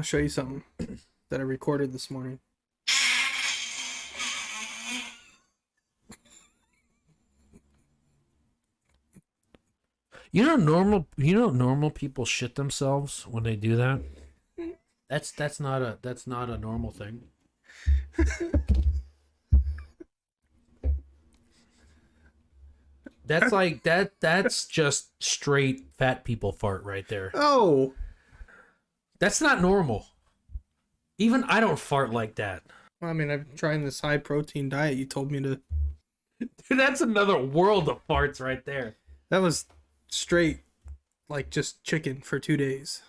show you something that I recorded this morning. Normal people shit themselves when they do that. That's not a normal thing. That's like that's just straight fat people fart right there. Oh, That's not normal. Even I don't fart like that. well, I mean, I'm trying this high protein diet. You told me to. Dude, that's another world of farts right there. That was straight, like just chicken for 2 days.